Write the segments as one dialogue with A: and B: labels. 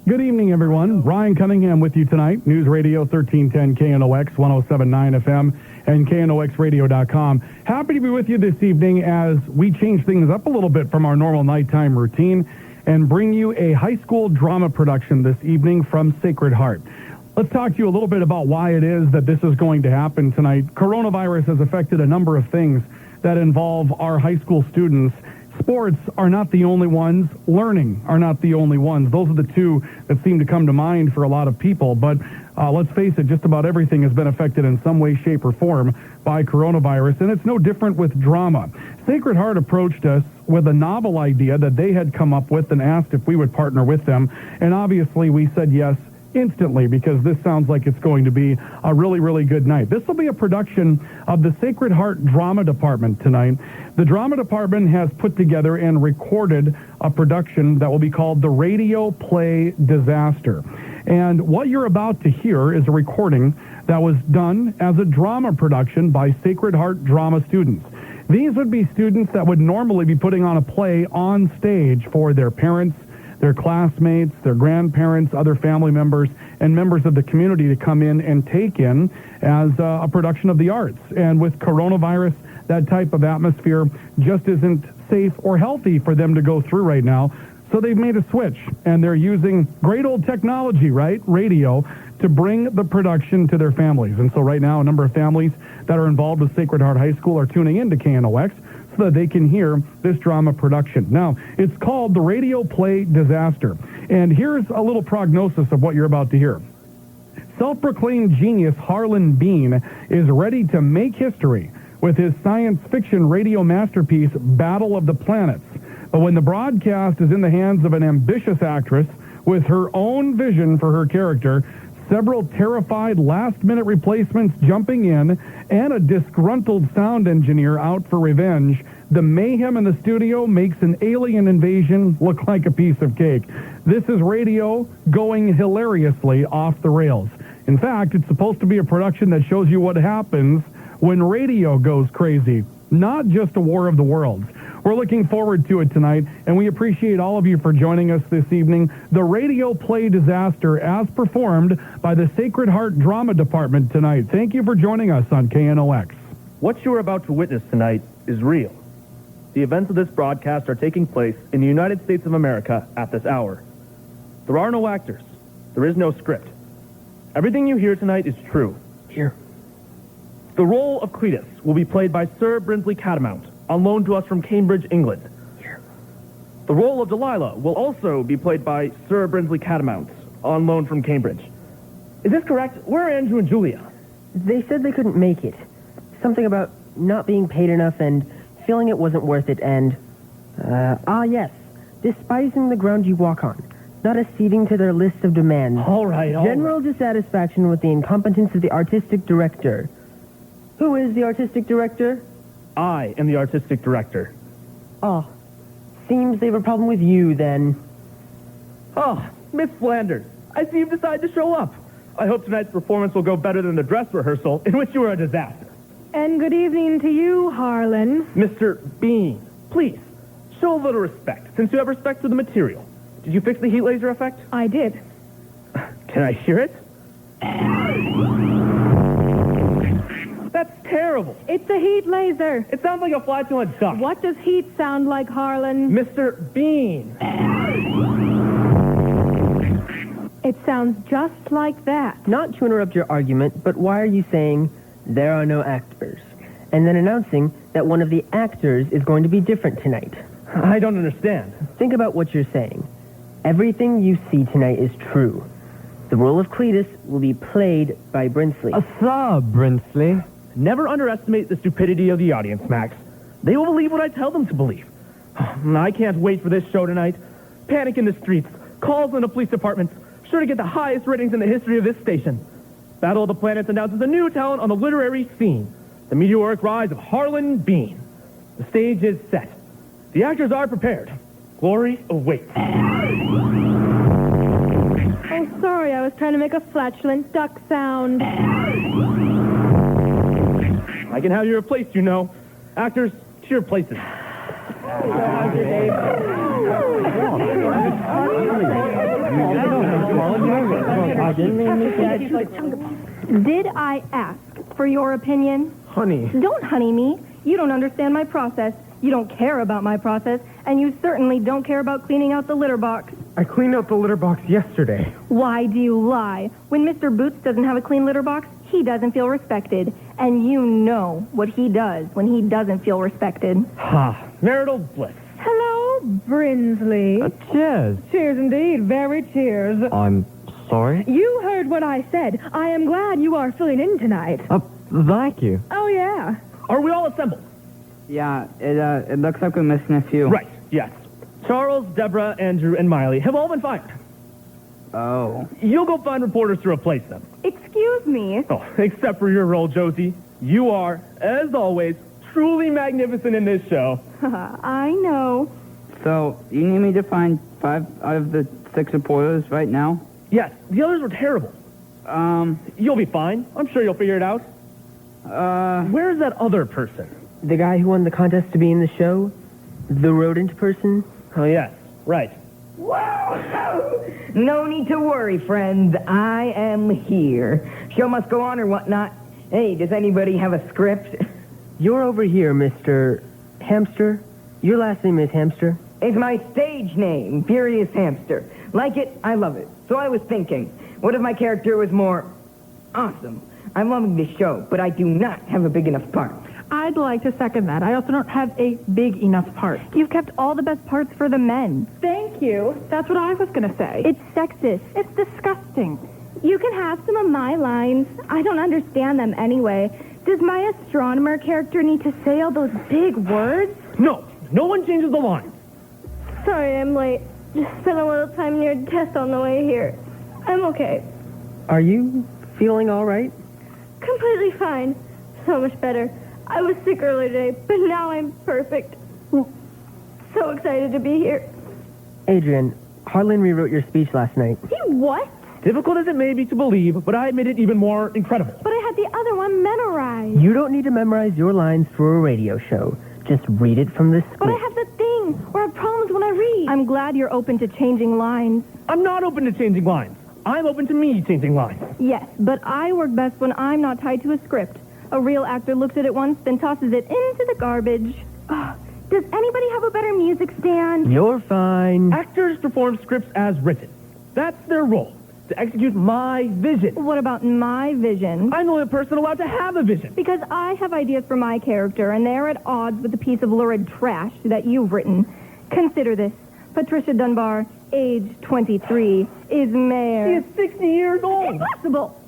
A: Good evening, everyone. Ryan Cunningham with you tonight. News Radio 1310 KNOX 107.9 FM and KNOXradio.com. Happy to be with you this evening as we change things up a little bit from our normal nighttime routine and bring you a high school drama production this evening from Sacred Heart. Let's talk to you a little bit about why it is that this is going to happen tonight. Coronavirus has affected a number of things that involve our high school students. Sports are not the only ones. Learning are not the only ones. Those are the two that seem to come to mind for a lot of people. But let's face it, just about everything has been affected in some way, shape, or form by coronavirus, and it's no different with drama. Sacred Heart approached us with a novel idea that they had come up with and asked if we would partner with them. And obviously we said yes instantly because this sounds like it's going to be a really, really good night. This will be a production of the Sacred Heart Drama Department tonight. The Drama Department has put together and recorded a production that will be called the Radio Play Disaster. And what you're about to hear is a recording that was done as a drama production by Sacred Heart drama students. These would be students that would normally be putting on a play on stage for their parents, their classmates, their grandparents, other family members, and members of the community to come in and take in as a production of the arts. And with coronavirus, that type of atmosphere just isn't safe or healthy for them to go through right now. So they've made a switch, and they're using great old technology, right, radio, to bring the production to their families. And so right now, a number of families that are involved with Sacred Heart High School are tuning in to KNOX so that they can hear this drama production. Now, it's called the Radio Play Disaster. And here's a little prognosis of what you're about to hear. Self-proclaimed genius Harlan Bean is ready to make history with his science fiction radio masterpiece, Battle of the Planets. But when the broadcast is in the hands of an ambitious actress with her own vision for her character, several terrified last-minute replacements jumping in, and a disgruntled sound engineer out for revenge, the mayhem in the studio makes an alien invasion look like a piece of cake. This is radio going hilariously off the rails. In fact, it's supposed to be a production that shows you what happens when radio goes crazy, not just a war of the worlds. We're looking forward to it tonight, and we appreciate all of you for joining us this evening. The Radio Play Disaster, as performed by the Sacred Heart Drama Department tonight. Thank you for joining us on KNOX.
B: What you are about to witness tonight is real. The events of this broadcast are taking place in the United States of America at this hour. There are no actors. There is no script. Everything you hear tonight is true.
C: Here.
B: The role of Cletus will be played by Sir Brinsley Catamount, on loan to us from Cambridge, England.
C: Here.
B: The role of Delilah will also be played by Sir Brinsley Catamount, on loan from Cambridge. Is this correct? Where are Andrew and Julia?
C: They said they couldn't make it. Something about not being paid enough and feeling it wasn't worth it and... yes. Despising the ground you walk on. Not acceding to their list of demands.
B: All right.
C: General dissatisfaction with the incompetence of the artistic director. Who is the artistic director?
B: I am the artistic director.
C: Oh, seems they have a problem with you, then.
B: Oh, Miss Flanders, I see you've decided to show up. I hope tonight's performance will go better than the dress rehearsal, in which you were a disaster.
D: And good evening to you, Harlan.
B: Mr. Bean, please, show a little respect, since you have respect for the material. Did you fix the heat laser effect?
D: I did.
B: Can I hear it? That's terrible.
D: It's a heat laser.
B: It sounds like a flatulent duck.
D: What does heat sound like, Harlan?
B: Mr. Bean.
D: It sounds just like that.
C: Not to interrupt your argument, but why are you saying there are no actors? And then announcing that one of the actors is going to be different tonight.
B: I don't understand.
C: Think about what you're saying. Everything you see tonight is true. The role of Cletus will be played by Brinsley.
E: Sir Brinsley.
B: Never underestimate the stupidity of the audience, Max. They will believe what I tell them to believe. I can't wait for this show tonight. Panic in the streets, calls in the police departments, sure to get the highest ratings in the history of this station. Battle of the Planets announces a new talent on the literary scene, the meteoric rise of Harlan Bean. The stage is set. The actors are prepared. Glory awaits.
D: Oh, sorry, I was trying to make a flatulent duck sound.
B: I can have you replaced, you know. Actors, to your places.
C: I didn't mean to.
D: Did I ask for your opinion?
B: Honey.
D: Don't honey me. You don't understand my process. You don't care about my process. And you certainly don't care about cleaning out the litter box.
B: I cleaned out the litter box yesterday.
D: Why do you lie? When Mr. Boots doesn't have a clean litter box, he doesn't feel respected. And you know what he does when he doesn't feel respected.
B: Ha. Marital bliss.
F: Hello, Brinsley.
E: Cheers.
F: Cheers indeed. Very cheers.
E: I'm sorry.
F: You heard what I said. I am glad you are filling in tonight.
E: Thank you.
F: Oh, yeah.
B: Are we all assembled?
G: Yeah, it looks like we're missing a few.
B: Right, yes. Charles, Deborah, Andrew, and Miley have all been fired.
G: Oh.
B: You'll go find reporters to replace them.
D: Excuse me.
B: Oh, except for your role, Josie. You are, as always, truly magnificent in this show.
D: I know.
G: So, you need me to find 5 out of the 6 reporters right now?
B: Yes, the others were terrible. You'll be fine. I'm sure you'll figure it out. Where's that other person?
C: The guy who won the contest to be in the show? The rodent person?
B: Oh, yes, right.
H: No need to worry, friends. I am here. Show must go on or whatnot. Hey, does anybody have a script?
C: You're over here, Mr. Hamster. Your last name is Hamster?
H: It's my stage name, Furious Hamster. Like it, I love it. So I was thinking, what if my character was more awesome? I'm loving this show, but I do not have a big enough part.
F: I'd like to second that. I also don't have a big enough part.
D: You've kept all the best parts for the men.
F: Thank you. That's what I was going to say.
D: It's sexist.
F: It's disgusting.
D: You can have some of my lines. I don't understand them anyway. Does my astronomer character need to say all those big words?
B: No, no one changes the line.
D: Sorry, I'm late. Just spent a little time near death on the way here. I'm okay.
C: Are you feeling all right?
D: Completely fine. So much better. I was sick earlier today, but now I'm perfect. So excited to be here.
C: Adrian, Harlan rewrote your speech last night.
D: He what?
B: Difficult as it may be to believe, but I made it even more incredible.
D: But I had the other one memorized.
C: You don't need to memorize your lines for a radio show. Just read it from the script.
D: But I have the thing where I have problems when I read. I'm glad you're open to changing lines.
B: I'm not open to changing lines. I'm open to me changing lines.
D: Yes, but I work best when I'm not tied to a script. A real actor looks at it once, then tosses it into the garbage. Does anybody have a better music stand?
C: You're fine.
B: Actors perform scripts as written. That's their role, to execute my vision.
D: What about my vision?
B: I'm the only person allowed to have a vision.
D: Because I have ideas for my character, and they're at odds with the piece of lurid trash that you've written. Consider this. Patricia Dunbar, age 23, is mayor.
B: She is 60 years old.
D: Impossible!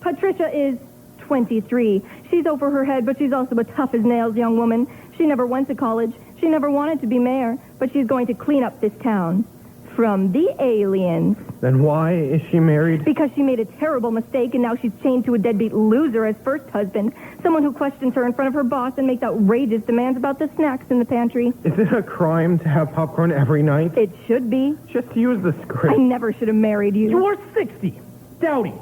D: Patricia is 23. She's over her head, but she's also a tough-as-nails young woman. She never went to college. She never wanted to be mayor, but she's going to clean up this town. From the aliens.
B: Then why is she married?
D: Because she made a terrible mistake, and now she's chained to a deadbeat loser as first husband. Someone who questions her in front of her boss and makes outrageous demands about the snacks in the pantry.
B: Is it a crime to have popcorn every night?
D: It should be.
B: Just use the
D: I
B: script.
D: never should have married you.
B: You are 60, dowdy,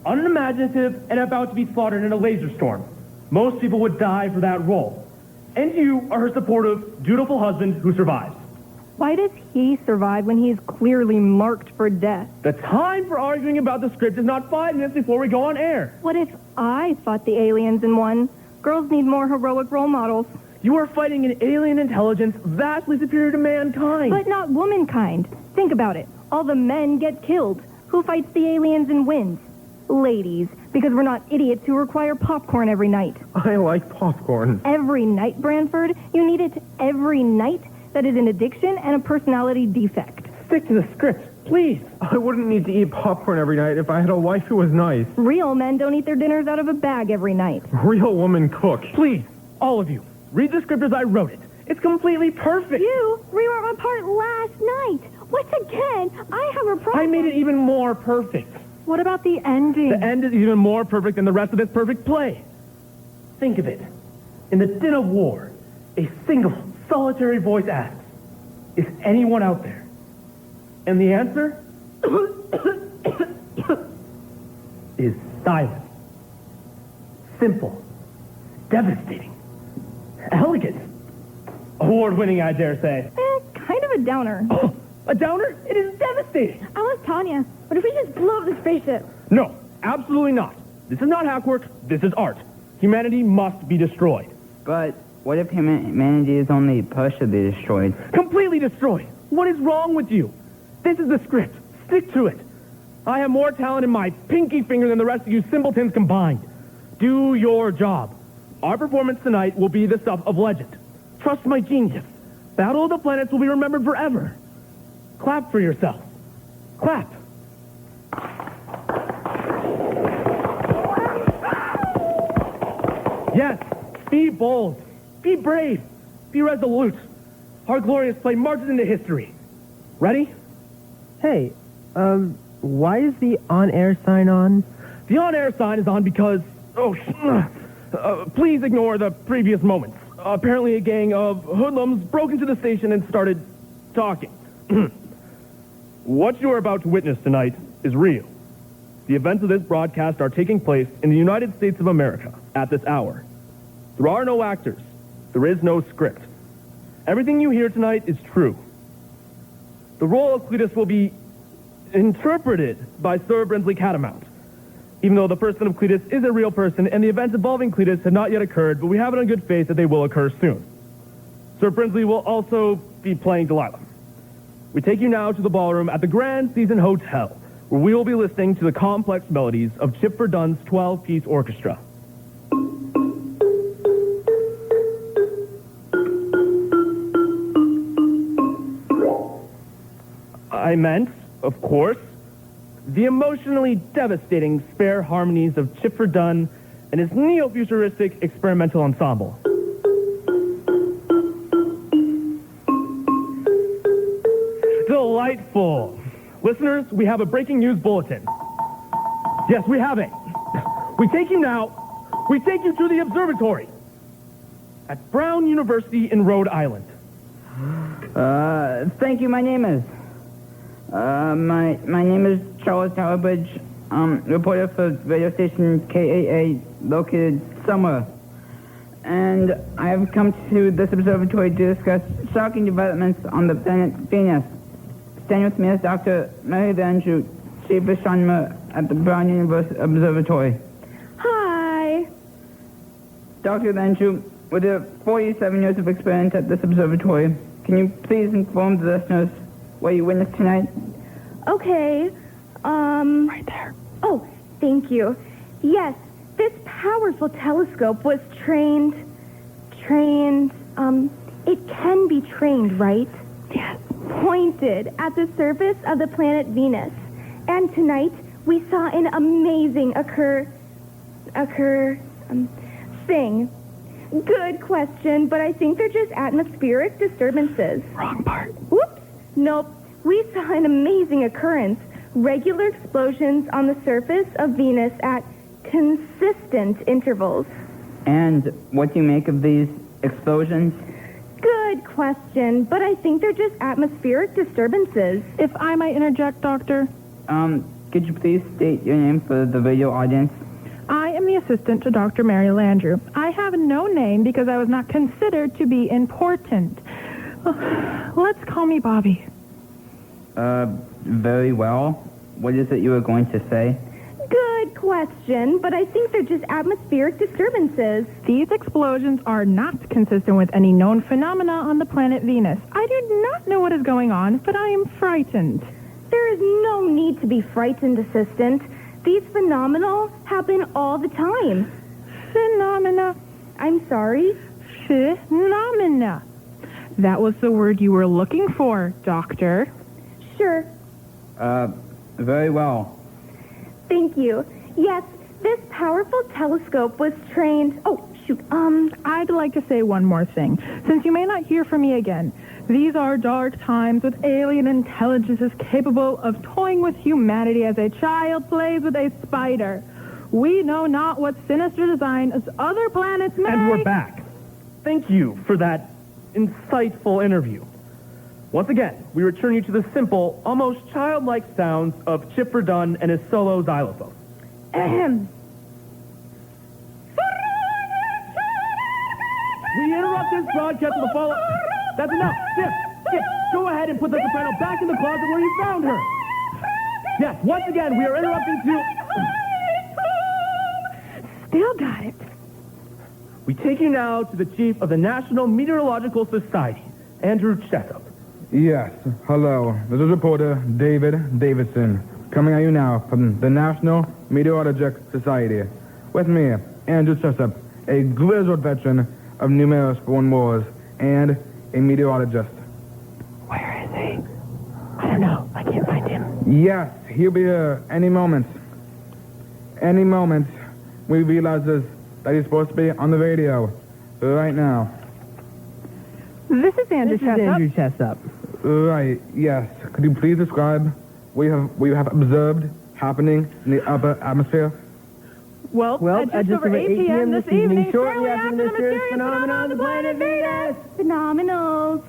B: unimaginative, and about to be slaughtered in a laser storm. Most people would die for that role. And you are her supportive, dutiful husband who survives.
D: Why does he survive when he's clearly marked for death?
B: The time for arguing about the script is not 5 minutes before we go on air.
D: What if I fought the aliens and won? Girls need more heroic role models.
B: You are fighting an alien intelligence vastly superior to mankind.
D: But not womankind. Think about it. All the men get killed. Who fights the aliens and wins? Ladies. Because we're not idiots who require popcorn every night.
B: I like popcorn.
D: Every night, Branford? You need it every night? That is an addiction and a personality defect.
B: Stick to the script, please. I wouldn't need to eat popcorn every night if I had a wife who was nice.
D: Real men don't eat their dinners out of a bag every night.
B: Real woman cook. Please, all of you, read the script as I wrote it. It's completely perfect.
D: You rewrote my part last night. Once again, I have a problem.
B: I made it even more perfect.
F: What about the ending?
B: The end is even more perfect than the rest of this perfect play. Think of it. In the din of war, a single, solitary voice asks, is anyone out there? And the answer is silence. Simple. Devastating. Elegant. Award-winning, I dare say.
D: Kind of a downer.
B: A downer? It is devastating.
D: I was Tanya. What if we just blow up the spaceship?
B: No, absolutely not. This is not hackwork. This is art. Humanity must be destroyed.
G: But what if humanity is only partially destroyed?
B: Completely destroyed. What is wrong with you? This is the script. Stick to it. I have more talent in my pinky finger than the rest of you simpletons combined. Do your job. Our performance tonight will be the stuff of legend. Trust my genius. Battle of the Planets will be remembered forever. Clap for yourself. Clap. Yes, be bold. Be brave. Be resolute. Our glorious play marches into history. Ready?
C: Hey, why is the on-air sign on?
B: The on-air sign is on because... please ignore the previous moments. Apparently a gang of hoodlums broke into the station and started talking. What you are about to witness tonight is real. The events of this broadcast are taking place in the United States of America at this hour. There are no actors. There is no script. Everything you hear tonight is true. The role of Cletus will be interpreted by Sir Brinsley Catamount. Even though the person of Cletus is a real person and the events involving Cletus have not yet occurred, but we have it on good faith that they will occur soon. Sir Brinsley will also be playing Delilah. We take you now to the ballroom at the Grand Season Hotel, where we will be listening to the complex melodies of Chip Verdun's 12-piece orchestra. I meant, of course, the emotionally devastating spare harmonies of Chip Verdun and his neo-futuristic experimental ensemble. Delightful. Listeners, we have a breaking news bulletin. Yes, we have it. We take you to the observatory at Brown University in Rhode Island.
G: Thank you, my name is... My name is Charles Towerbridge, reporter for radio station KAA, located somewhere. And I have come to this observatory to discuss shocking developments on the planet Venus. Staying with me is Dr. Mary Vandrew, chief astronomer at the Brown University Observatory.
D: Hi.
G: Dr. Vandrew, with your 47 years of experience at this observatory, can you please inform the listeners what you witnessed tonight?
D: Okay.
F: Right there.
D: Oh, thank you. Yes, this powerful telescope was trained, it can be trained, right?
F: Yes.
D: Pointed at the surface of the planet Venus. And tonight, we saw an amazing thing. Good question, but I think they're just atmospheric disturbances.
F: Wrong part.
D: Whoops. Nope. We saw an amazing occurrence. Regular explosions on the surface of Venus at consistent intervals.
G: And what do you make of these explosions?
D: Good question, but I think they're just atmospheric disturbances.
F: If I might interject, Doctor,
G: Could you please state your name for the video audience?
F: I am the assistant to Dr. Mary Landrew. I have no name because I was not considered to be important. Let's call me Bobby.
G: Very well. What is it you were going to say?
D: Good question, but I think they're just atmospheric disturbances.
F: These explosions are not consistent with any known phenomena on the planet Venus. I do not know what is going on, but I am frightened.
D: There is no need to be frightened, assistant. These phenomena happen all the time.
F: Phenomena.
D: I'm sorry?
F: Phenomena. That was the word you were looking for, Doctor.
D: Sure.
G: Very well.
D: Thank you. Yes, this powerful telescope was trained... Oh, shoot.
F: I'd like to say one more thing, since you may not hear from me again. These are dark times with alien intelligences capable of toying with humanity as a child plays with a spider. We know not what sinister design as other planets may...
B: And we're back. Thank you for that insightful interview. Once again, we return you to the simple, almost childlike sounds of Chip Verdun and his solo xylophone.
D: Ahem.
B: We interrupt this broadcast with the follow... That's enough. Chip! Yes, go ahead and put the soprano back in the closet where you found her. Yes, once again, we are interrupting to...
F: Still got it.
B: We take you now to the chief of the National Meteorological Society, Andrew Jessup.
I: Yes, hello. This is reporter David Davidson, coming at you now from the National Meteorological Society. With me, Andrew Jessup, a grizzled veteran of numerous foreign wars and a meteorologist.
C: Where is he? I don't know. I can't find him.
I: Yes, he'll be here any moment. Any moment, we realizes that he's supposed to be on the radio right now.
F: This is Andrew
C: This is
F: Jessup.
C: Andrew Jessup.
I: Right, yes. Could you please describe what you have observed happening in the upper atmosphere?
F: Well, at just over 8 p.m. this evening,
C: shortly after the mysterious phenomenon on the planet Venus.
D: Phenomenals.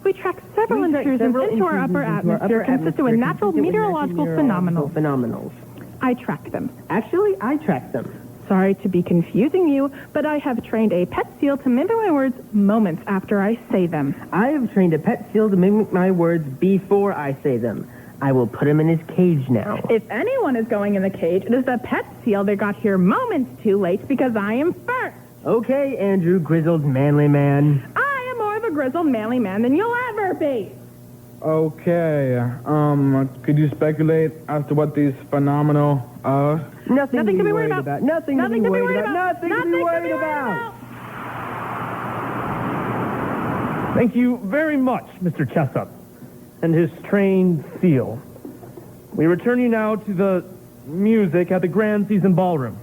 F: we track several
C: We track
F: intrusions
C: several
F: into our
C: intrusions
F: upper
C: into our
F: atmosphere
C: upper
F: consistent with
C: atmosphere
F: natural
C: consistent with
F: meteorological
C: meteorological
F: phenomenals.
C: phenomenals.
F: I track them.
C: Actually, I track them.
F: Sorry to be confusing you, but I have trained a pet seal to mimic my words moments after I say them.
C: I have trained a pet seal to mimic my words before I say them. I will put him in his cage now.
F: If anyone is going in the cage, it is the pet seal that got here moments too late because I am first.
C: Okay, Andrew, grizzled manly man.
F: I am more of a grizzled manly man than you'll ever be.
I: Okay, could you speculate as to what these phenomenal are?
C: Nothing to be worried about. Nothing to be worried about. Nothing to be worried about.
B: Thank you very much, Mr. Jessup, and his trained seal. We return you now to the music at the Grand Season Ballroom.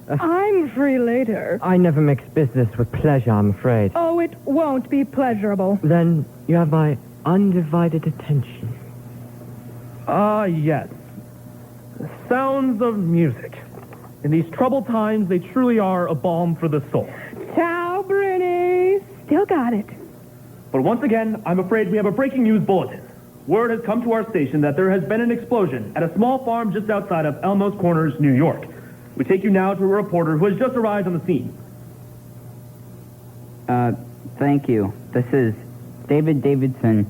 F: I'm free later.
E: I never mix business with pleasure, I'm afraid.
F: Oh, it won't be pleasurable.
E: Then you have my undivided attention.
B: Ah, yes. The sounds of music. In these troubled times, they truly are a balm for the soul.
F: Ciao, Brittany. Still got it.
B: But once again, I'm afraid we have a breaking news bulletin. Word has come to our station that there has been an explosion at a small farm just outside of Elmos Corners, New York. We take you now to a reporter who has just arrived on the scene.
G: Thank you. This is David Davidson,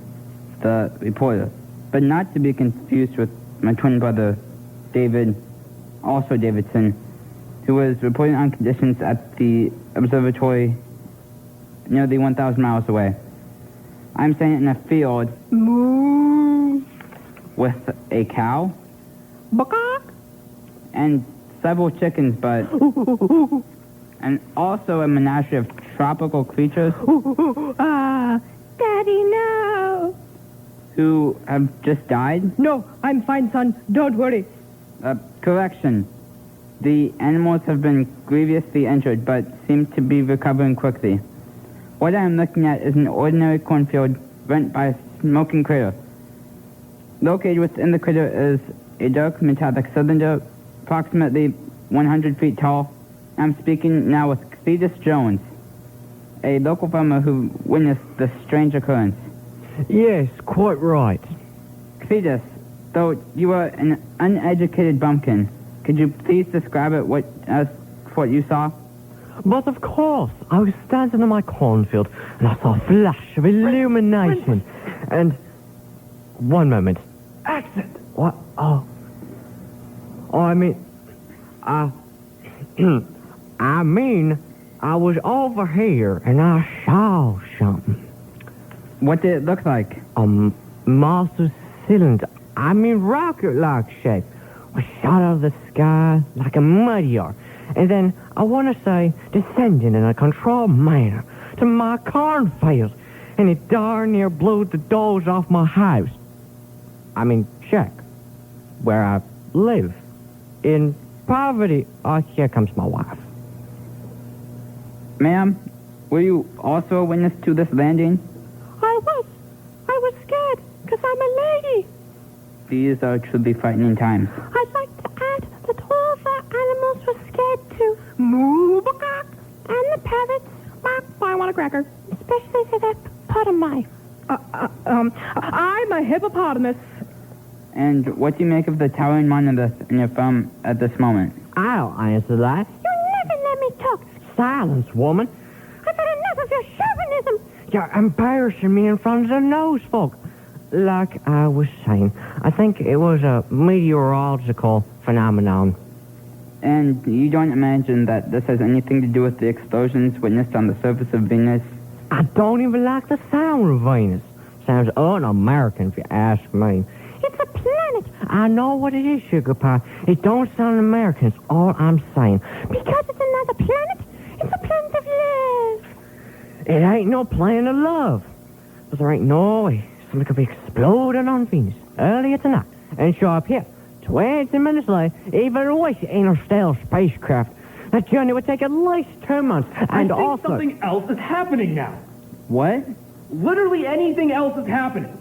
G: the reporter. But not to be confused with my twin brother, David, also Davidson, who was reporting on conditions at the observatory nearly 1,000 miles away. I'm standing in a field with a cow and several chickens, but and also a menagerie of tropical creatures
F: Daddy, no.
G: who have just died.
C: No, I'm fine, son. Don't worry.
G: Correction. The animals have been grievously injured, but seem to be recovering quickly. What I am looking at is an ordinary cornfield rent by a smoking crater. Located within the crater is a dark metallic cylinder, approximately 100 feet tall. I'm speaking now with Cletus Jones, a local farmer who witnessed this strange occurrence.
E: Yes, quite right.
G: Cletus, though you are an uneducated bumpkin, could you please describe it what you saw?
E: But of course, I was standing in my cornfield and I saw a flash of illumination. And one moment.
B: Accent!
E: What? Oh, I mean, I was over here and I saw something.
G: What did it look like?
E: A massive cylinder. Rocket-like shape. Was shot out of the sky like a meteor. And then, I want to say, descending in a controlled manner to my cornfield. And it darn near blew the doors off my house. Check. Where I live. In poverty. Oh, here comes my wife.
G: Ma'am, were you also a witness to this landing?
F: I was scared because I'm a lady.
G: These are truly frightening times.
F: I'd like to add that all of our animals were scared too. Moo, bakak, and the parrots. I want a cracker. Especially the hippopotami. I'm a hippopotamus.
G: And what do you make of the towering monolith in your farm at this moment?
E: I'll answer that.
F: You never let me talk.
E: Silence, woman.
F: I've had enough of your chauvinism.
E: You're embarrassing me in front of the nose folk. Like I was saying, I think it was a meteorological phenomenon.
G: And you don't imagine that this has anything to do with the explosions witnessed on the surface of Venus?
E: I don't even like the sound of Venus. Sounds un-American if you ask me. It's a planet. I know what it is, Sugar Pie. It don't sound American, is all I'm saying. Because it's another planet. It's a planet of love. It ain't no planet of love. But there ain't no way something could be exploding on Venus earlier tonight and show up here 20 minutes late, even with interstellar spacecraft. That journey would take at least 2 months. And
B: I think
E: also...
B: something else is happening now.
G: What?
B: Literally anything else is happening.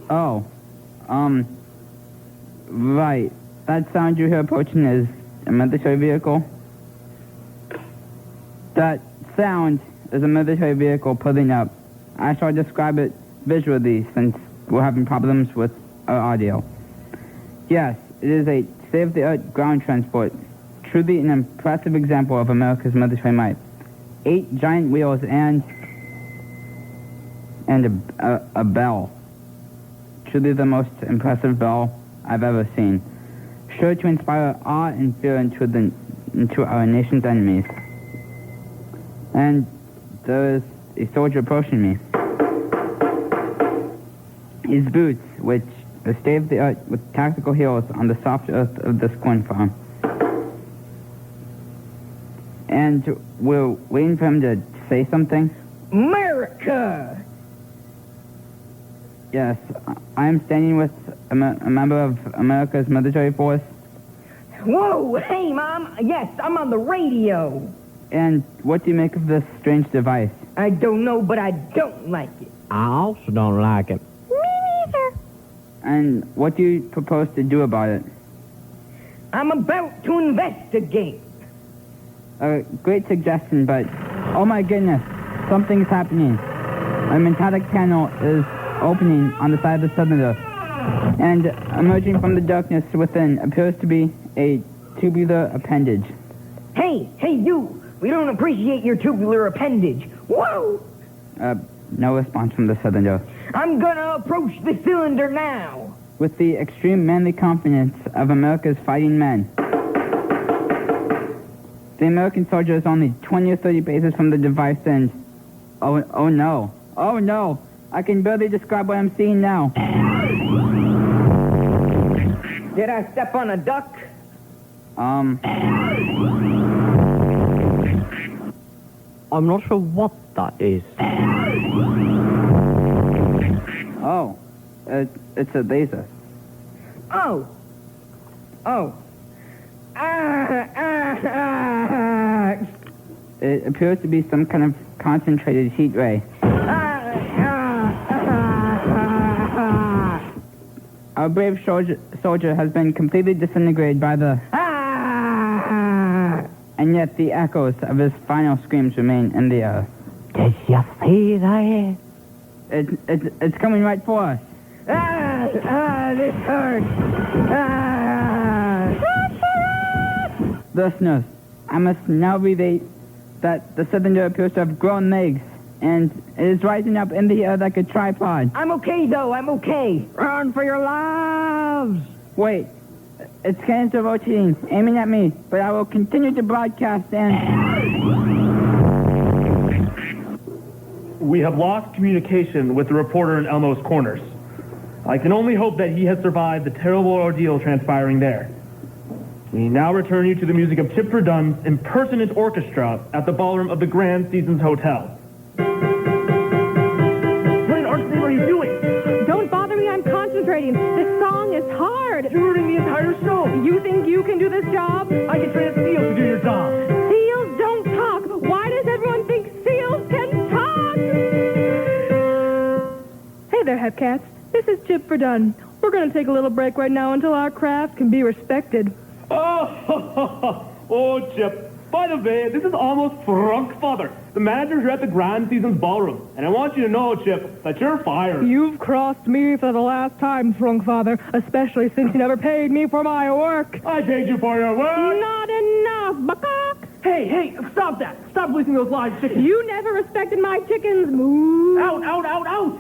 G: Oh. Right. That sound you hear approaching is a military vehicle? That sound is a military vehicle pulling up. I shall describe it visually since we're having problems with our audio. Yes, it is a state-of-the-art ground transport. Truly an impressive example of America's military might. 8 giant wheels and a bell. Truly the most impressive bell I've ever seen. Sure to inspire awe and fear into our nation's enemies. And there is a soldier approaching me. His boots, which are state-of-the-art with tactical heels on the soft earth of this corn farm. And we're waiting for him to say something.
H: America!
G: Yes, I am standing with a member of America's military force.
H: Whoa, hey, Mom. Yes, I'm on the radio.
G: And what do you make of this strange device?
H: I don't know, but I don't like it.
E: I also don't like it.
G: And what do you propose to do about it?
H: I'm about to investigate.
G: A great suggestion, but oh my goodness, something's happening. A metallic panel is opening on the side of the cylinder, and emerging from the darkness within appears to be a tubular appendage.
H: Hey, you! We don't appreciate your tubular appendage. Whoa!
G: No response from the cylinder.
H: I'm gonna approach the cylinder now.
G: With the extreme manly confidence of America's fighting men, the American soldier is only 20 or 30 paces from the device and... Oh no. I can barely describe what I'm seeing now.
H: Did I step on a duck?
E: I'm not sure what that is.
G: Oh, it's a laser.
H: Oh.
G: It appears to be some kind of concentrated heat ray. Our brave soldier has been completely disintegrated by the... And yet the echoes of his final screams remain in the air.
E: Did you see that?
G: It's coming right for us.
H: This hurts.
G: Listeners, I must now relate that the cylinder appears to have grown legs, and it is rising up in the air like a tripod.
H: I'm okay, though. I'm okay.
E: Run for your lives!
G: Wait, its cannons are rotating, aiming at me, but I will continue to broadcast and...
B: We have lost communication with the reporter in Elmo's Corners. I can only hope that he has survived the terrible ordeal transpiring there. We now return you to the music of Chip Dunn's impersonant orchestra at the ballroom of the Grand Seasons Hotel. What in Art's name are you doing?
F: Don't bother me, I'm concentrating. This song is hard.
B: You're ruining the entire show.
F: You think you can do this job?
B: I can train a seal to do your job.
F: Seals don't talk. Why does everyone think seals can talk? Hey there, Hepcats. This is Chip Dunn. We're going to take a little break right now until our craft can be respected.
B: Oh, Chip. By the way, this is almost Frank Father, the manager here at the Grand Seasons Ballroom. And I want you to know, Chip, that you're fired.
F: You've crossed me for the last time, Father, especially since you never paid me for my work.
B: I paid you for your work.
F: Not enough, buckock.
B: Hey, stop that. Stop releasing those live chickens.
F: You never respected my chickens. Moo.
B: Out.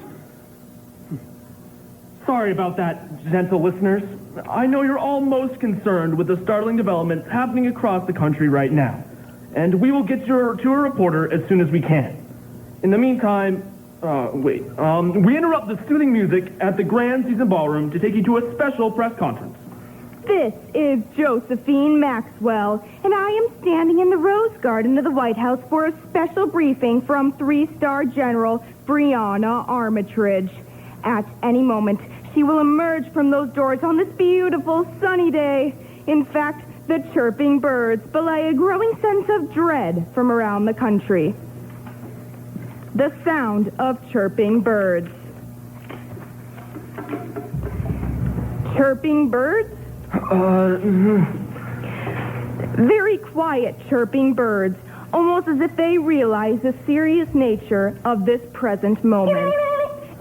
B: Sorry about that, gentle listeners. I know you're all most concerned with the startling developments happening across the country right now. And we will get to a reporter as soon as we can. In the meantime, we interrupt the soothing music at the Grand Season Ballroom to take you to a special press conference.
D: This is Josephine Maxwell, and I am standing in the Rose Garden of the White House for a special briefing from 3-star General Brianna Armitage. At any moment, she will emerge from those doors on this beautiful sunny day. In fact, the chirping birds belay a growing sense of dread from around the country. The sound of chirping birds. Chirping birds? Very quiet chirping birds, almost as if they realize the serious nature of this present moment.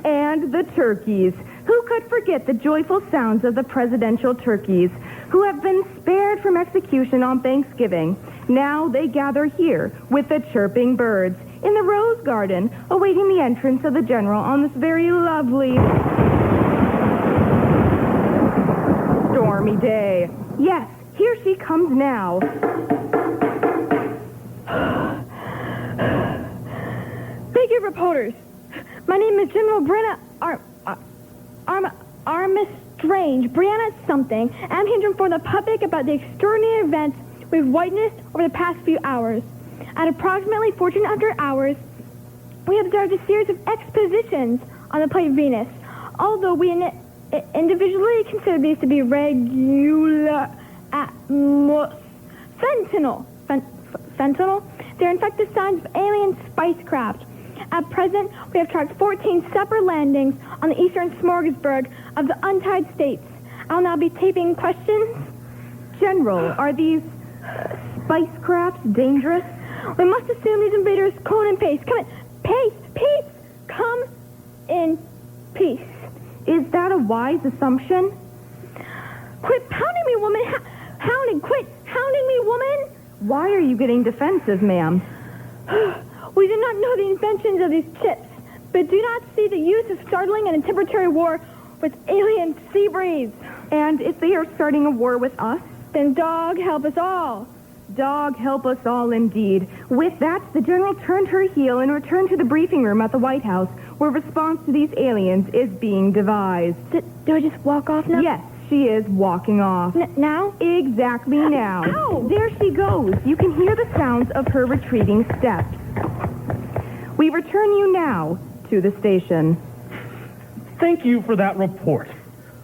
D: And the turkeys. Who could forget the joyful sounds of the presidential turkeys, who have been spared from execution on Thanksgiving? Now they gather here with the chirping birds in the Rose Garden, awaiting the entrance of the general on this very lovely stormy day. Yes, here she comes now.
J: Thank you, reporters. My name is General Brianna Armistrange. Brianna something. I'm here to inform the public about the extraordinary events we've witnessed over the past few hours. At approximately 1400 hours, we observed a series of expositions on the planet Venus. Although we individually consider these to be regular fentanyl, they're in fact the signs of alien spacecraft. At present, we have tracked 14 separate landings on the eastern smorgasbord of the untied states. I'll now be taping questions.
D: General, are these spacecrafts dangerous?
J: We must assume these invaders clone in pace. Come in. Peace. Come in peace.
D: Is that a wise assumption?
J: Quit pounding me, woman. Quit hounding me, woman.
D: Why are you getting defensive, ma'am?
J: We do not know the inventions of these chips, but do not see the use of startling and interpretatory war with alien sea breeds.
D: And if they are starting a war with us,
J: then dog help us all.
D: Dog help us all indeed. With that, the general turned her heel and returned to the briefing room at the White House, where response to these aliens is being devised.
J: Do I just walk off now?
D: Yes, she is walking off.
J: Now?
D: Exactly now.
J: Ow!
D: There she goes. You can hear the sounds of her retreating steps. We return you now to the station.
B: Thank you for that report.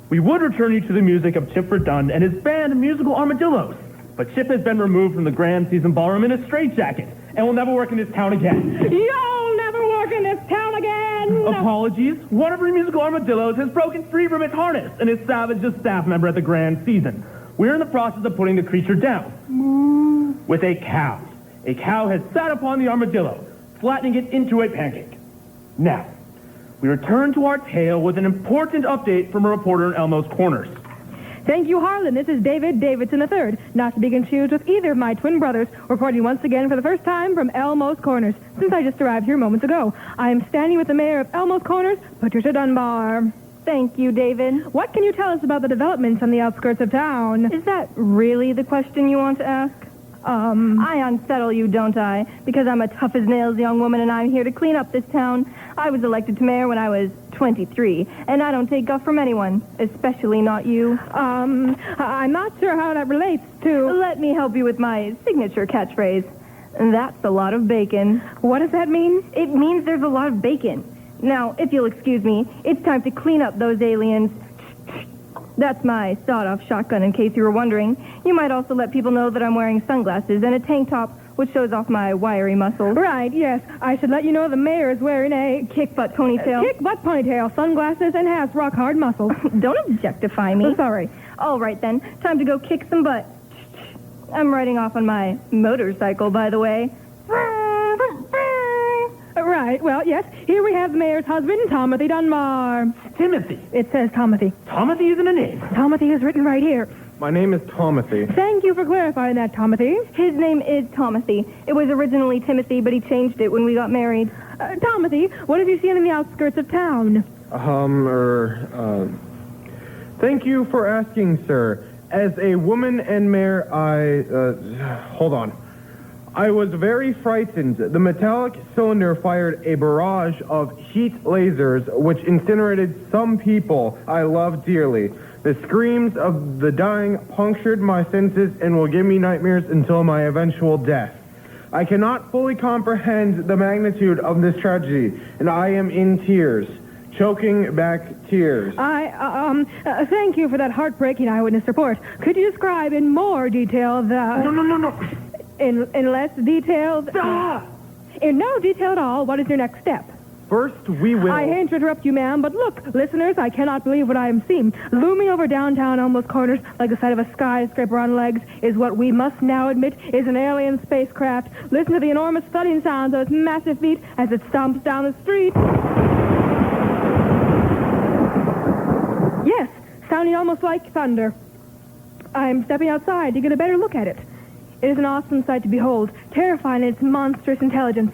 B: We would return you to the music of Chip Verdun and his band Musical Armadillos, but Chip has been removed from the Grand Season Ballroom in a straitjacket and will never work in this town again.
F: You'll never work in this town again!
B: Apologies. One of our Musical Armadillos has broken free from its harness and is savaged a staff member at the Grand Season. We're in the process of putting the creature down. With a cow. A cow has sat upon the armadillo, flattening it into a pancake. Now, we return to our tale with an important update from a reporter in Elmo's Corners.
F: Thank you, Harlan. This is David Davidson III, not to be confused with either of my twin brothers, reporting once again for the first time from Elmo's Corners, since I just arrived here moments ago. I am standing with the mayor of Elmo's Corners, Patricia Dunbar.
D: Thank you, David.
F: What can you tell us about the developments on the outskirts of town?
D: Is that really the question you want to ask? I unsettle you, don't I? Because I'm a tough-as-nails young woman and I'm here to clean up this town. I was elected to mayor when I was 23, and I don't take guff from anyone, especially not you.
F: I'm not sure how that relates to...
D: Let me help you with my signature catchphrase. That's a lot of bacon.
F: What does that mean?
D: It means there's a lot of bacon. Now, if you'll excuse me, it's time to clean up those aliens. That's my sawed-off shotgun, in case you were wondering. You might also let people know that I'm wearing sunglasses and a tank top, which shows off my wiry muscles.
F: Right, yes. I should let you know the mayor is wearing a...
D: kick-butt ponytail.
F: Kick-butt ponytail, sunglasses, and has rock-hard muscles.
D: Don't objectify me.
F: I'm sorry.
D: All right, then. Time to go kick some butt. I'm riding off on my motorcycle, by the way.
F: Right. right. Well, yes, here we have the mayor's husband, Timothy Dunbar.
B: Timothy.
F: It says Timothy.
B: Timothy isn't a name.
F: Timothy is written right here.
I: My name is Timothy.
F: Thank you for clarifying that, Timothy.
D: His name is Timothy. It was originally Timothy, but he changed it when we got married.
F: Timothy, what have you seen in the outskirts of town?
I: Thank you for asking, sir. As a woman and mayor, hold on. I was very frightened. The metallic cylinder fired a barrage of heat lasers, which incinerated some people I love dearly. The screams of the dying punctured my senses and will give me nightmares until my eventual death. I cannot fully comprehend the magnitude of this tragedy, and I am in tears, choking back tears.
F: Thank you for that heartbreaking eyewitness report. Could you describe in more detail the...
B: No.
F: In less detail... In no detail at all, what is your next step?
I: First, we will...
F: I hate to interrupt you, ma'am, but look, listeners, I cannot believe what I am seeing. Looming over downtown Elmo's Corners like the sight of a skyscraper on legs is what we must now admit is an alien spacecraft. Listen to the enormous thudding sounds of its massive feet as it stomps down the street. Yes, sounding almost like thunder. I'm stepping outside to get a better look at it. It is an awesome sight to behold, terrifying in its monstrous intelligence.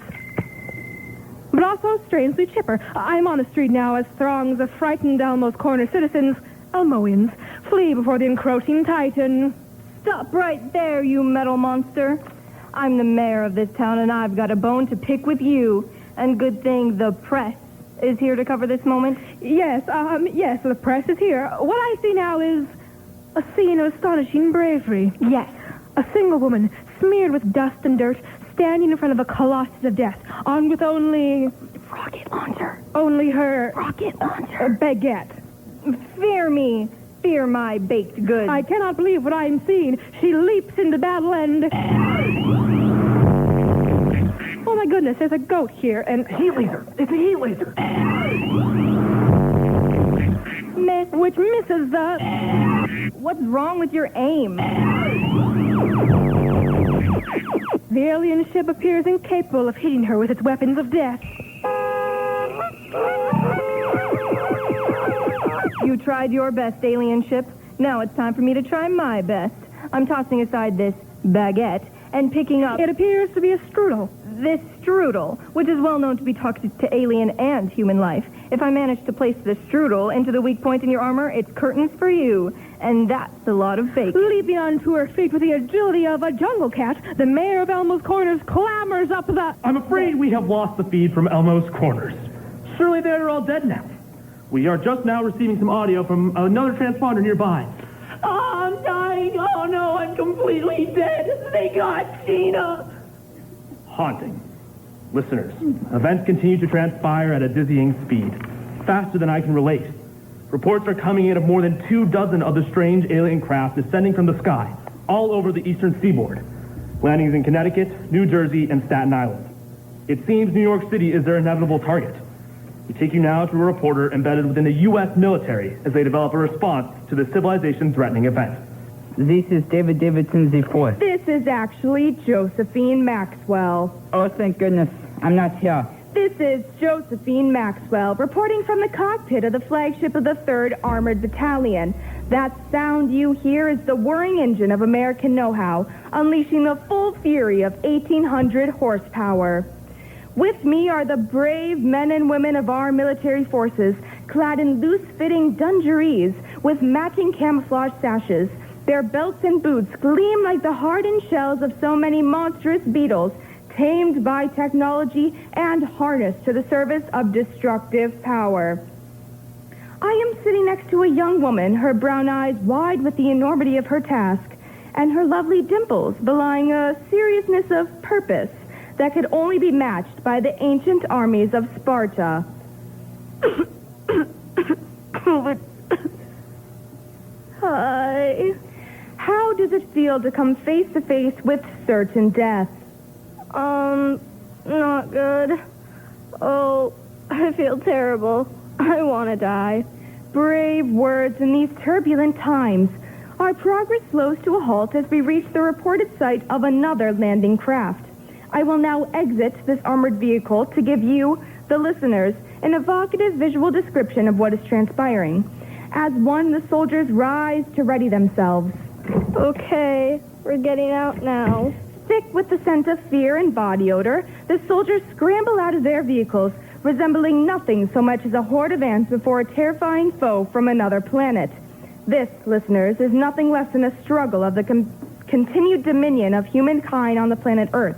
F: But also strangely chipper. I'm on the street now as throngs of frightened Elmo's Corner citizens, Elmoians, flee before the encroaching titan.
D: Stop right there, you metal monster. I'm the mayor of this town, and I've got a bone to pick with you. And good thing the press is here to cover this moment.
F: Yes, the press is here. What I see now is a scene of astonishing bravery.
D: Yes.
F: A single woman, smeared with dust and dirt, standing in front of a colossus of death, armed with only...
D: Rocket launcher.
F: Only her...
D: Rocket launcher.
F: Baguette.
D: Fear me. Fear my baked goods.
F: I cannot believe what I am seeing. She leaps into battle and... Oh, my goodness, there's a goat here, and...
B: Heat laser. It's a heat laser.
F: Which misses the...
D: What's wrong with your aim?
F: The alien ship appears incapable of hitting her with its weapons of death.
D: You tried your best, alien ship. Now it's time for me to try my best. I'm tossing aside this baguette and picking up...
F: It appears to be a strudel.
D: This strudel, which is well known to be toxic to alien and human life. If I manage to place the strudel into the weak point in your armor, it's curtains for you. And that's a lot of fake.
F: Leaping onto her feet with the agility of a jungle cat, the mayor of Elmo's Corners clambers up the...
B: I'm afraid we have lost the feed from Elmo's Corners. Surely they're all dead now. We are just now receiving some audio from another transponder nearby. Oh, I'm dying. Oh, no, I'm completely dead. They got Gina. Haunting. Listeners, events continue to transpire at a dizzying speed, faster than I can relate. Reports are coming in of more than 24 of the strange alien craft descending from the sky, all over the eastern seaboard. Landings in Connecticut, New Jersey, and Staten Island. It seems New York City is their inevitable target. We take you now to a reporter embedded within the U.S. military as they develop a response to the civilization-threatening event.
G: This is David Davidson IV.
F: This is actually Josephine Maxwell.
G: Oh, thank goodness. I'm not here.
F: This is Josephine Maxwell, reporting from the cockpit of the flagship of the 3rd Armored Battalion. That sound you hear is the whirring engine of American know-how, unleashing the full fury of 1,800 horsepower. With me are the brave men and women of our military forces, clad in loose-fitting dungarees with matching camouflage sashes. Their belts and boots gleam like the hardened shells of so many monstrous beetles, tamed by technology and harnessed to the service of destructive power. I am sitting next to a young woman, her brown eyes wide with the enormity of her task, and her lovely dimples belying a seriousness of purpose that could only be matched by the ancient armies of Sparta. Hi. How does it feel to come face to face with certain death?
D: Not good. Oh, I feel terrible. I want to die.
F: Brave words in these turbulent times. Our progress slows to a halt as we reach the reported site of another landing craft.
K: I will now exit this armored vehicle to give you, the listeners, an evocative visual description of what is transpiring. As one, the soldiers rise to ready themselves.
D: Okay, we're getting out now.
K: Sick with the scent of fear and body odor, the soldiers scramble out of their vehicles, resembling nothing so much as a horde of ants before a terrifying foe from another planet. This, listeners, is nothing less than a struggle of the continued dominion of humankind on the planet Earth.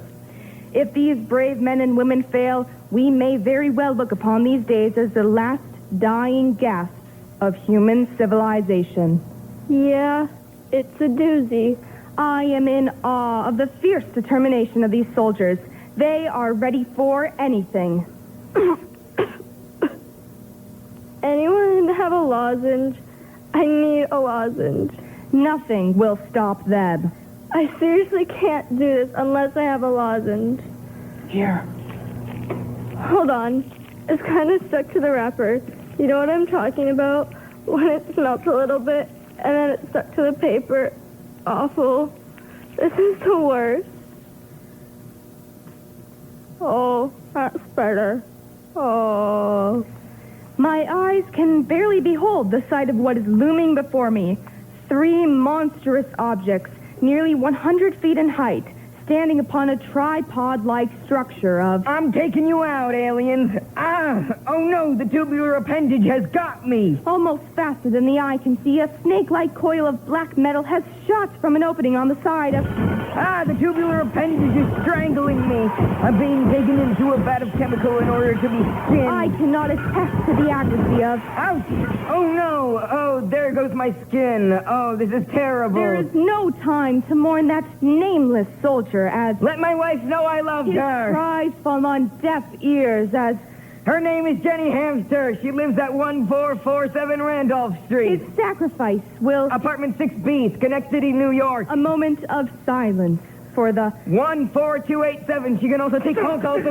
K: If these brave men and women fail, we may very well look upon these days as the last dying gasps of human civilization.
D: Yeah, it's a doozy.
K: I am in awe of the fierce determination of these soldiers. They are ready for anything.
D: Anyone have a lozenge? I need a lozenge.
K: Nothing will stop them.
D: I seriously can't do this unless I have a lozenge.
C: Here.
D: Hold on. It's kind of stuck to the wrapper. You know what I'm talking about? When it melts a little bit, and then it's stuck to the paper. Awful. This is the worst. Oh, that's better. Oh.
K: My eyes can barely behold the sight of what is looming before me. 3 monstrous objects, nearly 100 feet in height, standing upon a tripod-like structure of...
H: I'm taking you out, aliens. Oh no, the tubular appendage has got me.
K: Almost faster than the eye can see, a snake-like coil of black metal has shot from an opening on the side of...
H: The tubular appendage is strangling me. I'm being taken into a vat of chemical in order to be skinned.
K: I cannot attest to the accuracy of...
H: Ouch! Oh no! Oh, there goes my skin. Oh, this is terrible.
K: There is no time to mourn that nameless soldier as...
H: Let my wife know I love
K: his
H: her.
K: cries fall on deaf ears as...
H: Her name is Jenny Hamster. She lives at 1447 Randolph Street.
K: His sacrifice will...
H: Apartment 6B, Schenectady, New York.
K: A moment of silence for the...
H: 14287. She can also take phone calls.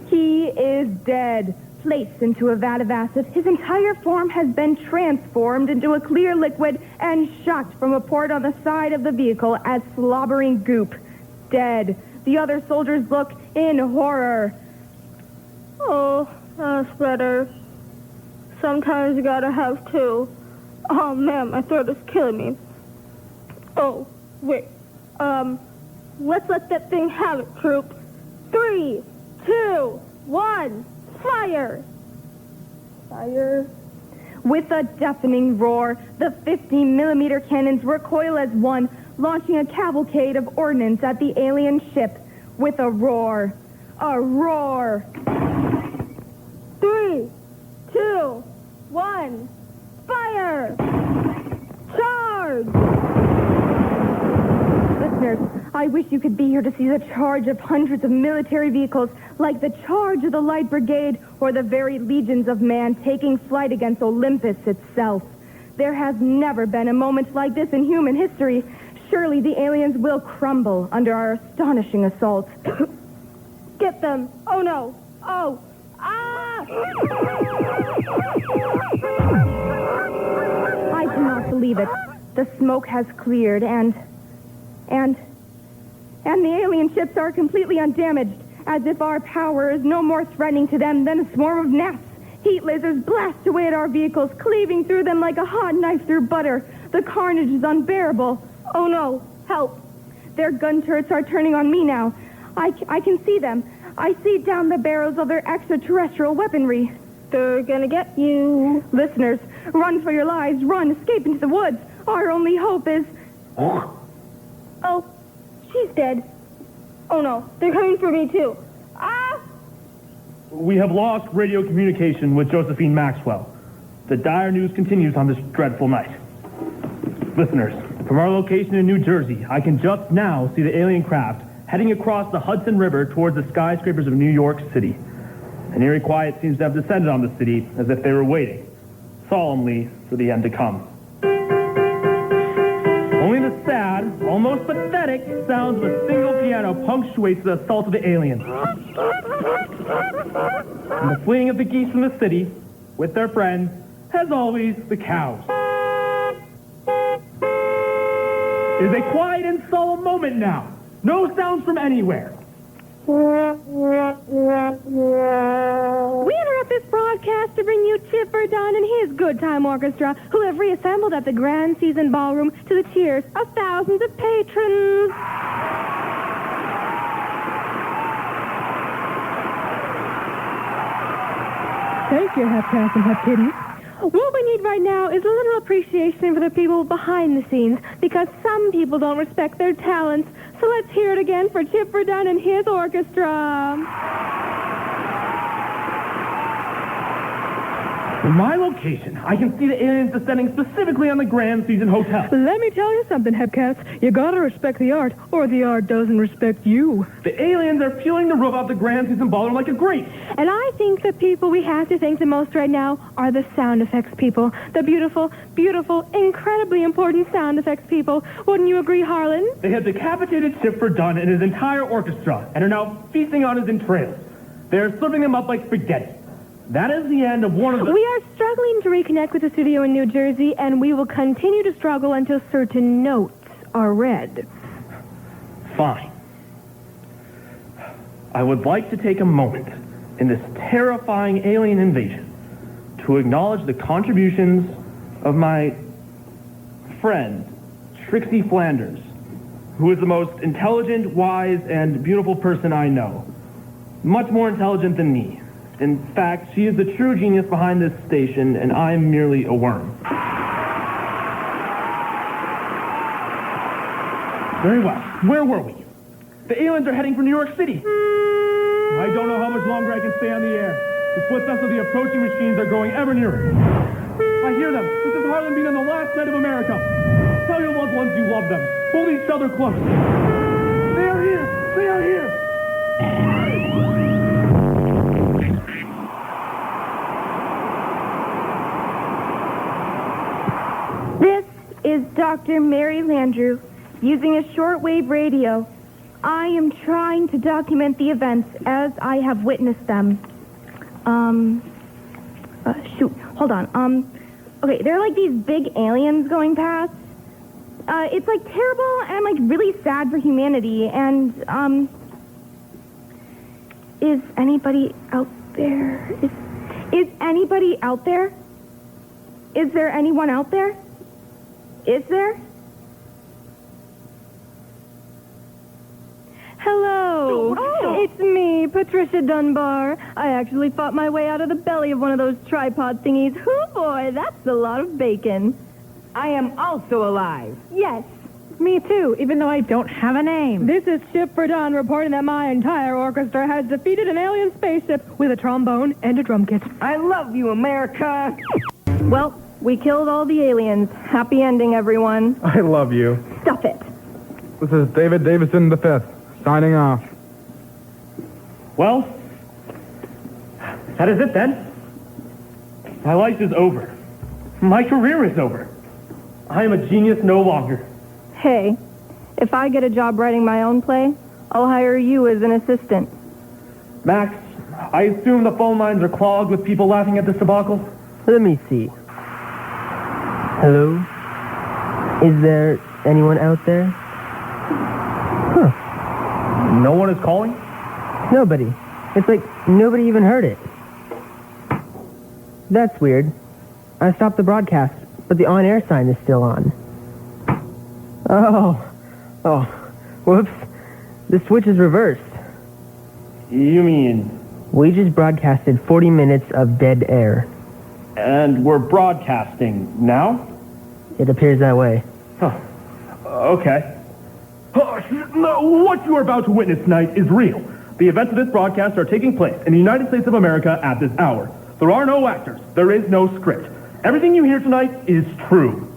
K: He is dead. Placed into a vat of acid, his entire form has been transformed into a clear liquid and shot from a port on the side of the vehicle as slobbering goop. Dead. The other soldiers look in horror.
D: Oh, that's better. Sometimes you gotta have two. Oh, man, my throat is killing me. Oh, wait. Let's let that thing have it, troop. 3, 2, 1, fire! Fire.
K: With a deafening roar, the 50-millimeter cannons recoil as one, launching a cavalcade of ordnance at the alien ship. With a roar. A roar.
D: 3, 2, 1, fire! Charge!
K: Listeners, I wish you could be here to see the charge of hundreds of military vehicles, like the charge of the Light Brigade or the very legions of man taking flight against Olympus itself. There has never been a moment like this in human history. Surely the aliens will crumble under our astonishing assault.
D: Get them! Oh no! Oh! Ah!
K: I cannot believe it. The smoke has cleared and the alien ships are completely undamaged, as if our power is no more threatening to them than a swarm of gnats. Heat lasers blast away at our vehicles, cleaving through them like a hot knife through butter. The carnage is unbearable. Oh no, help. Their gun turrets are turning on me now. I can see them. I see down the barrels of their extraterrestrial weaponry.
D: They're gonna get you.
K: Listeners, run for your lives. Run, escape into the woods. Our only hope is...
D: Oh, she's dead. Oh no, they're coming for me too. Ah!
B: We have lost radio communication with Josephine Maxwell. The dire news continues on this dreadful night. Listeners, from our location in New Jersey, I can just now see the alien craft heading across the Hudson River towards the skyscrapers of New York City. An eerie quiet seems to have descended on the city as if they were waiting, solemnly, for the end to come. Only the sad, almost pathetic sounds of a single piano punctuates the assault of the aliens. And the fleeing of the geese from the city, with their friends, as always, the cows. It is a quiet and solemn moment now. No sounds from anywhere.
J: We interrupt this broadcast to bring you Chipper Dunn and his Good Time Orchestra, who have reassembled at the Grand Season Ballroom to the cheers of thousands of patrons.
F: Thank you, Hepcats and Hepkitties.
J: What we need right now is a little appreciation for the people behind the scenes, because some people don't respect their talents. So let's hear it again for Chipper Dunn and his orchestra.
B: From my location, I can see the aliens descending specifically on the Grand Season Hotel.
F: Let me tell you something, Hepcats. You gotta respect the art, or the art doesn't respect you.
B: The aliens are peeling the roof off the Grand Season Ballroom like a grape.
J: And I think the people we have to thank the most right now are the sound effects people. The beautiful, beautiful, incredibly important sound effects people. Wouldn't you agree, Harlan?
B: They have decapitated Chipper Dunn and his entire orchestra and are now feasting on his entrails. They're serving them up like spaghetti. That is the end of one of the...
J: We are struggling to reconnect with the studio in New Jersey, and we will continue to struggle until certain notes are read.
B: Fine. I would like to take a moment in this terrifying alien invasion to acknowledge the contributions of my friend, Trixie Flanders, who is the most intelligent, wise, and beautiful person I know. Much more intelligent than me. In fact, she is the true genius behind this station, and I'm merely a worm. Very well. Where were we? The aliens are heading for New York City. I don't know how much longer I can stay on the air. The footsteps of the approaching machines are growing ever nearer. I hear them. This is Harlan being on the last night of America. Tell your loved ones you love them. Hold each other close. They are here. They are here.
K: This is Dr. Mary Landrew using a shortwave radio. I am trying to document the events as I have witnessed them. Hold on. Okay, there are like these big aliens going past. It's like terrible, and I'm like really sad for humanity. And, is anybody out there? Is anybody out there? Is there anyone out there? Is there?
J: Hello.
K: Oh.
J: It's me, Patricia Dunbar. I actually fought my way out of the belly of one of those tripod thingies. Hoo boy, that's a lot of bacon.
H: I am also alive.
J: Yes.
F: Me too, even though I don't have a name. This is Chipper Dunn reporting that my entire orchestra has defeated an alien spaceship with a trombone and a drum kit.
H: I love you, America.
D: Well, we killed all the aliens. Happy ending, everyone.
I: I love you.
D: Stuff it.
I: This is David Davison V, signing off.
B: Well, that is it then. My life is over. My career is over. I am a genius no longer.
D: Hey, if I get a job writing my own play, I'll hire you as an assistant.
B: Max, I assume the phone lines are clogged with people laughing at this debacle?
C: Let me see. Hello? Is there anyone out there? Huh.
B: No one is calling?
C: Nobody. It's like nobody even heard it. That's weird. I stopped the broadcast, but the on-air sign is still on. Oh, whoops. The switch is reversed.
B: You mean...
C: We just broadcasted 40 minutes of dead air.
B: And we're broadcasting now?
C: It appears that way.
B: Huh. Okay. No, what you are about to witness tonight is real. The events of this broadcast are taking place in the United States of America at this hour. There are no actors. There is no script. Everything you hear tonight is true.